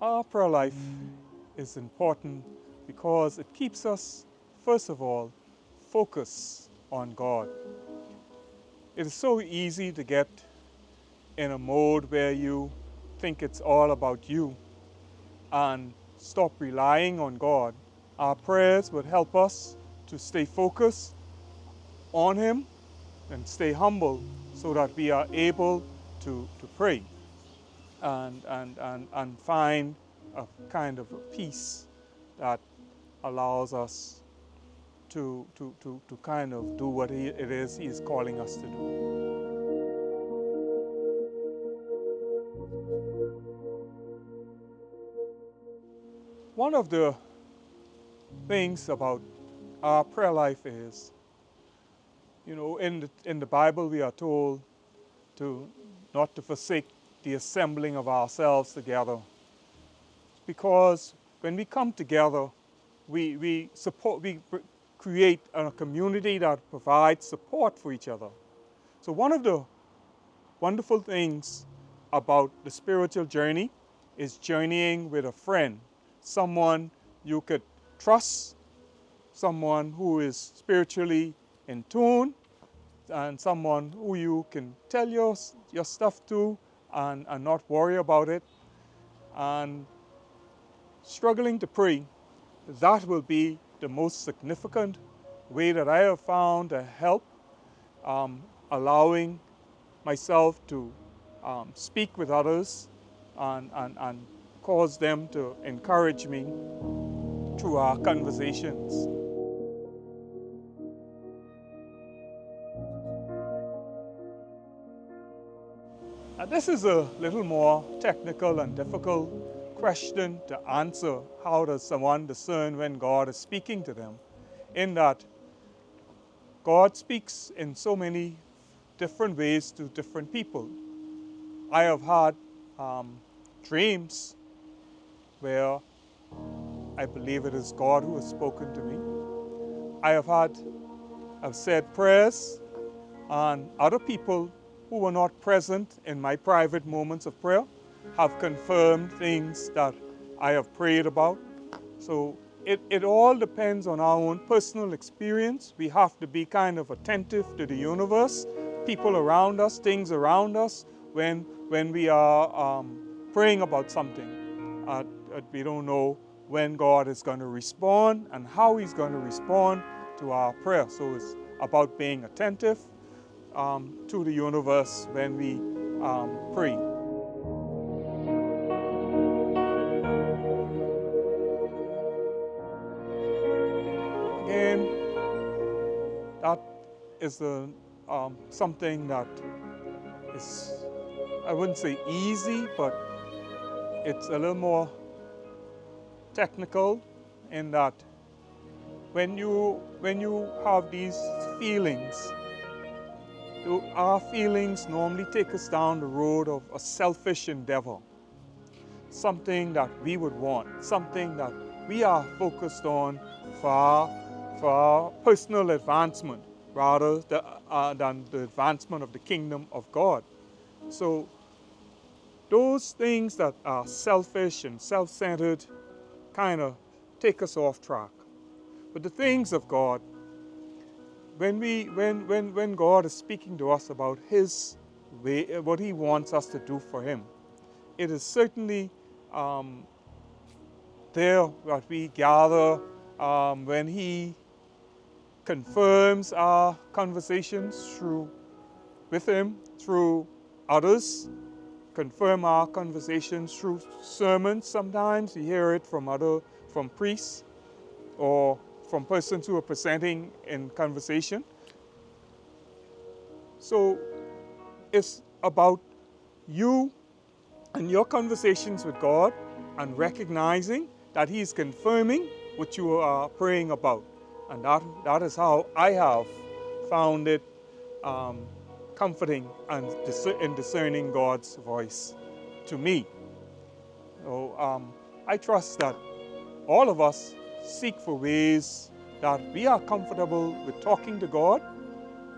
Our prayer life is important because it keeps us, first of all, focused on God. It is so easy to get in a mode where you think it's all about you and stop relying on God. Our prayers would help us to stay focused on Him and stay humble so that we are able to pray and find a kind of a peace that allows us to kind of do what it is He is calling us to do. One of the things about our prayer life is, in the Bible we are told not to forsake the assembling of ourselves together. Because when we come together, we create a community that provides support for each other. So one of the wonderful things about the spiritual journey is journeying with a friend, someone you could trust, someone who is spiritually in tune, and someone who you can tell your stuff to and not worry about it. And struggling to pray, that will be the most significant way that I have found to help allowing myself to speak with others and cause them to encourage me through our conversations. And this is a little more technical and difficult question to answer. How does someone discern when God is speaking to them? In that God speaks in so many different ways to different people. I have had dreams where I believe it is God who has spoken to me. I've said prayers, and other people who were not present in my private moments of prayer have confirmed things that I have prayed about. So it all depends on our own personal experience. We have to be kind of attentive to the universe, people around us, things around us, when we are praying about something. We don't know when God is going to respond and how He's going to respond to our prayer. So it's about being attentive to the universe when we pray. Again, that is something that is, I wouldn't say easy, but it's a little more technical in that when you have these feelings, our feelings normally take us down the road of a selfish endeavor, something that we would want, something that we are focused on for our personal advancement rather than the advancement of the kingdom of God. So those things that are selfish and self-centered kind of take us off track. But the things of God, when God is speaking to us about His way, what He wants us to do for Him, it is certainly there that we gather when He confirms our conversations with Him through others, confirm our conversations through sermons. Sometimes you hear it from priests or from persons who are presenting in conversation. So it's about you and your conversations with God and recognizing that He's confirming what you are praying about. And that is how I have found it comforting and in discerning God's voice to me. So I trust that all of us seek for ways that we are comfortable with talking to God,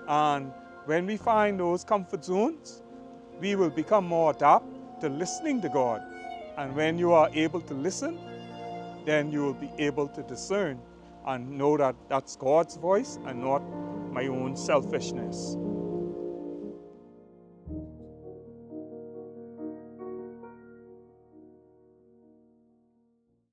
and when we find those comfort zones, we will become more adept to listening to God And when you are able to listen, then you will be able to discern and know that that's God's voice and not my own selfishness.